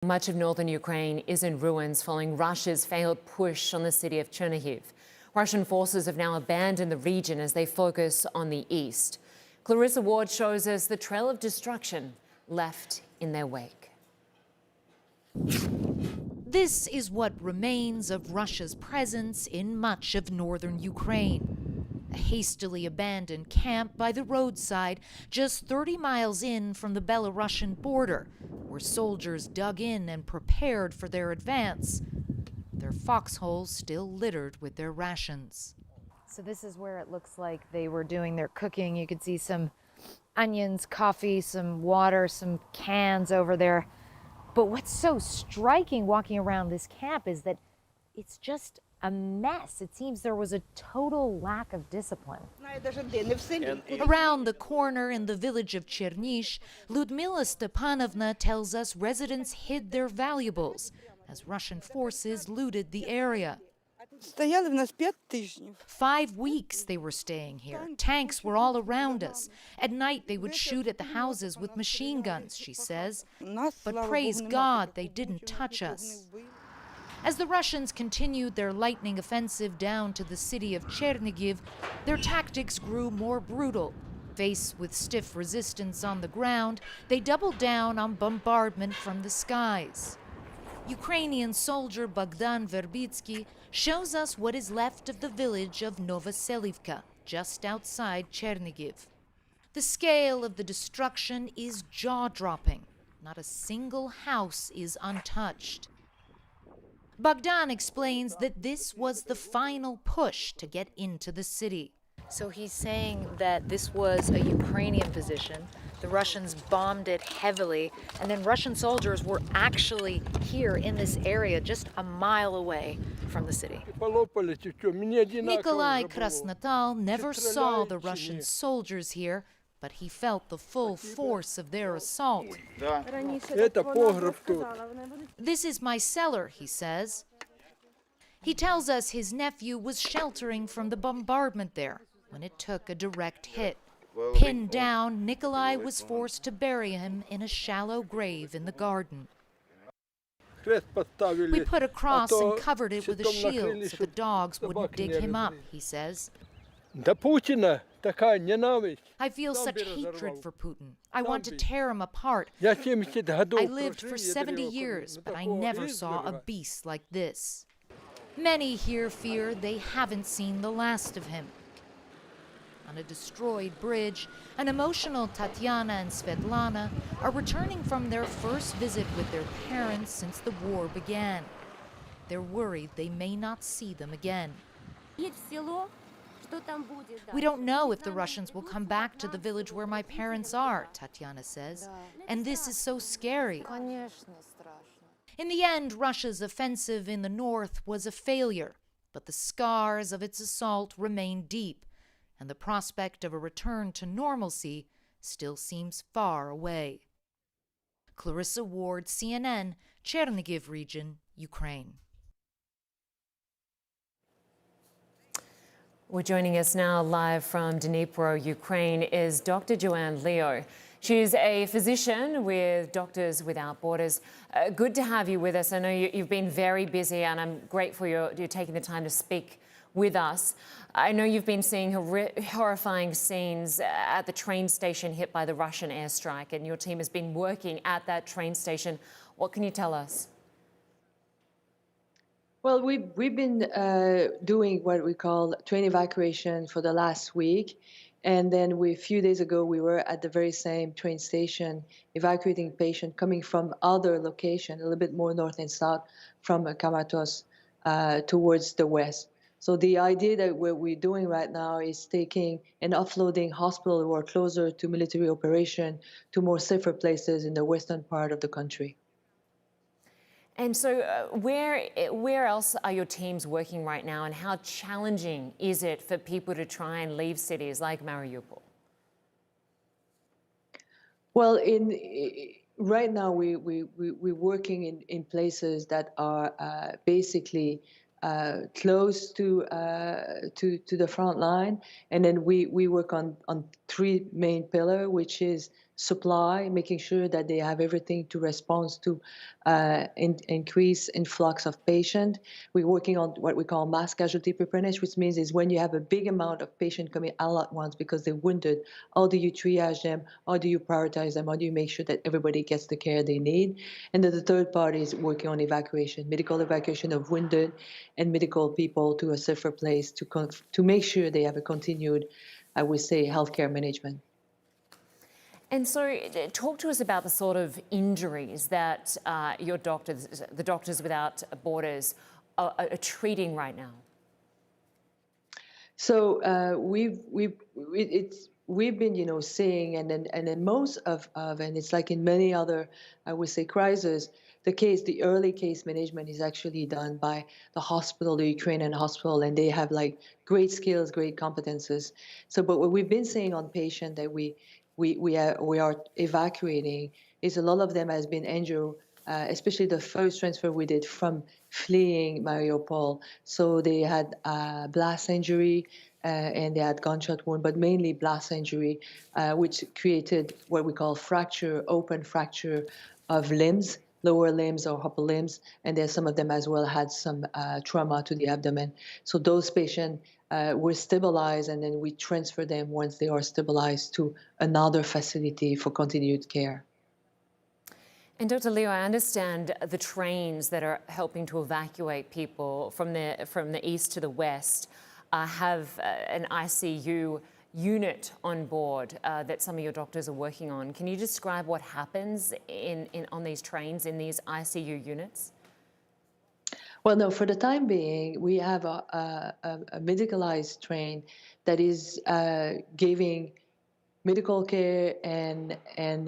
Much of northern Ukraine is in ruins following Russia's failed push on the city of Chernihiv. Russian forces have now abandoned the region as they focus on the east. Clarissa Ward shows us the trail of destruction left in their wake. This is what remains of Russia's presence in much of northern Ukraine. A hastily abandoned camp by the roadside just 30 miles in from the Belarusian border, where soldiers dug in and prepared for their advance, their foxholes still littered with their rations. So this is where it looks like they were doing their cooking. You could see some onions, coffee, some water, some cans over there. But what's so striking walking around this camp is that it's just a mess. It seems there was a total lack of discipline. Around the corner in the village of Chernish, Ludmila Stepanovna tells us residents hid their valuables as Russian forces looted the area. 5 weeks they were staying here. Tanks were all around us. At night they would shoot at the houses with machine guns, she says. But praise God they didn't touch us. As the Russians continued their lightning offensive down to the city of Chernihiv, their tactics grew more brutal. Faced with stiff resistance on the ground, they doubled down on bombardment from the skies. Ukrainian soldier Bogdan Verbitsky shows us what is left of the village of Novoselivka, just outside Chernihiv. The scale of the destruction is jaw-dropping. Not a single house is untouched. Bogdan explains that this was the final push to get into the city. So he's saying that this was a Ukrainian position. The Russians bombed it heavily, and then Russian soldiers were actually here in this area just a mile away from the city. Nikolai Krasnotal never saw the Russian soldiers here, but he felt the full force of their assault. This is my cellar, he says. He tells us his nephew was sheltering from the bombardment there when it took a direct hit. Pinned down, Nikolai was forced to bury him in a shallow grave in the garden. We put a cross and covered it with a shield so the dogs wouldn't dig him up, he says. I feel such hatred for Putin. I want to tear him apart. I lived for 70 years, but I never saw a beast like this. Many here fear they haven't seen the last of him. On a destroyed bridge, an emotional Tatiana and Svetlana are returning from their first visit with their parents since the war began. They're worried they may not see them again. We don't know if the Russians will come back to the village where my parents are, Tatiana says, and this is so scary. In the end, Russia's offensive in the north was a failure, but the scars of its assault remain deep, and the prospect of a return to normalcy still seems far away. Clarissa Ward, CNN, Chernihiv region, Ukraine. Well, joining us now live from Dnipro, Ukraine, is Dr. Joanne Leo. She's a physician with Doctors Without Borders. Good to have you with us. I know you've been very busy, and I'm grateful you're taking the time to speak with us. I know you've been seeing horrifying scenes at the train station hit by the Russian airstrike, and your team has been working at that train station. What can you tell us? Well, we've been doing what we call train evacuation for the last week. And then a few days ago, we were at the very same train station evacuating patients coming from other locations, a little bit more north and south from Kramatorsk towards the west. So the idea that what we're doing right now is taking and offloading hospitals who are closer to military operation to more safer places in the western part of the country. And so where else are your teams working right now, and how challenging is it for people to try and leave cities like Mariupol? Well, right now we're working in places that are basically close to the front line, and then we work on three main pillars, which is supply, making sure that they have everything to respond to increase influx of patient. We're working on what we call mass casualty preparedness, which means is when you have a big amount of patient coming all at once because they're wounded, how do you triage them? How do you prioritize them? How do you make sure that everybody gets the care they need? And then the third part is working on evacuation, medical evacuation of wounded and medical people to a safer place to make sure they have a continued, I would say, healthcare management. And so talk to us about the sort of injuries that your doctors, the Doctors Without Borders, are treating right now. So we've been seeing, and then most of and it's like in many other, I would say, crises, the early case management is actually done by the hospital, the Ukrainian hospital, and they have like great skills, great competences. So, but what we've been seeing on patient that we are evacuating is a lot of them has been injured, especially the first transfer we did from fleeing Mariupol. So they had blast injury and they had gunshot wound, but mainly blast injury, which created what we call fracture, open fracture of limbs, lower limbs or upper limbs, and then some of them as well had some trauma to the abdomen. So those patients were stabilized, and then we transfer them once they are stabilized to another facility for continued care. And Dr. Leo, I understand the trains that are helping to evacuate people from the east to the west have an ICU unit on board that some of your doctors are working on. Can you describe what happens on these trains in these ICU units? Well, no, for the time being, we have a medicalized train that is giving medical care and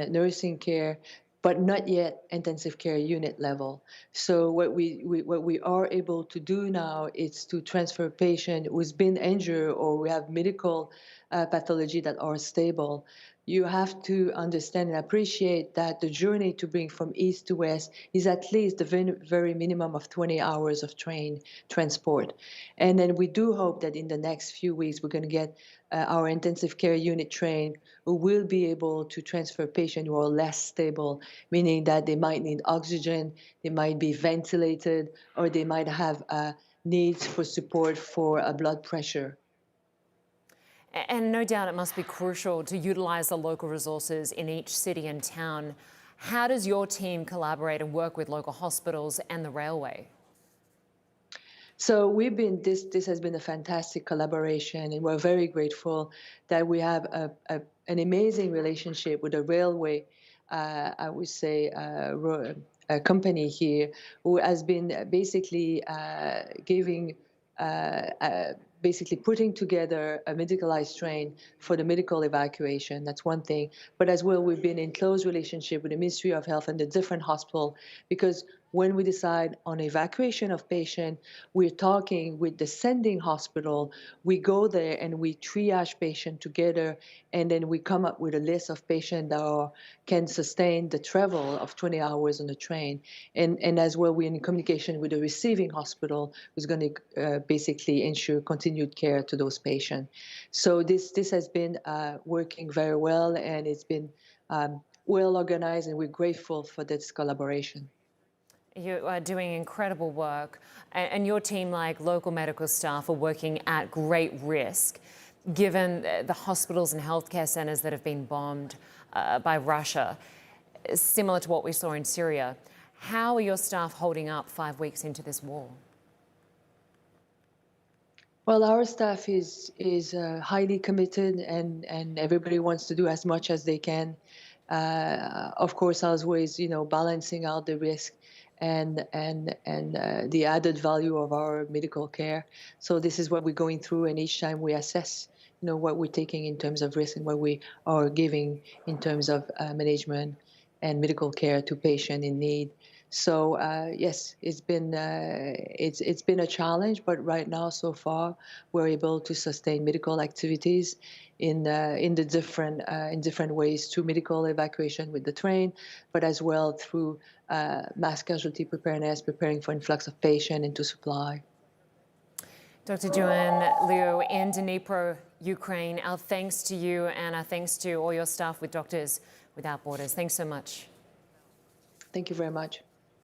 nursing care, but not yet intensive care unit level. So what we are able to do now is to transfer a patient who's been injured or we have medical pathology that are stable. You have to understand and appreciate that the journey to bring from east to west is at least the very minimum of 20 hours of train transport. And then we do hope that in the next few weeks, we're going to get our intensive care unit trained who will be able to transfer patients who are less stable, meaning that they might need oxygen, they might be ventilated, or they might have needs for support for blood pressure. And no doubt it must be crucial to utilise the local resources in each city and town. How does your team collaborate and work with local hospitals and the railway? So this has been a fantastic collaboration, and we're very grateful that we have an amazing relationship with the railway, I would say, a company here who has been basically giving basically putting together a medicalized train for the medical evacuation. That's one thing. But as well, we've been in close relationship with the Ministry of Health and the different hospitals, because when we decide on evacuation of patient, we're talking with the sending hospital. We go there and we triage patient together, and then we come up with a list of patients that can sustain the travel of 20 hours on the train. And as well, we're in communication with the receiving hospital, who's going to basically ensure continued care to those patients. So this has been working very well, and it's been well organized, and we're grateful for this collaboration. You are doing incredible work, and your team, like local medical staff, are working at great risk, given the hospitals and healthcare centres that have been bombed by Russia, similar to what we saw in Syria. How are your staff holding up 5 weeks into this war? Well, our staff is highly committed, and everybody wants to do as much as they can. Of course, always, balancing out the risk and the added value of our medical care. So this is what we're going through, and each time we assess, what we're taking in terms of risk and what we are giving in terms of management and medical care to patient in need. So yes, it's been a challenge, but right now, so far, we're able to sustain medical activities in different ways, through medical evacuation with the train, but as well through mass casualty preparedness, preparing for influx of patient into supply. Dr. Joanne Leo in Dnipro, Ukraine, our thanks to you and our thanks to all your staff with Doctors Without Borders. Thanks so much. Thank you very much.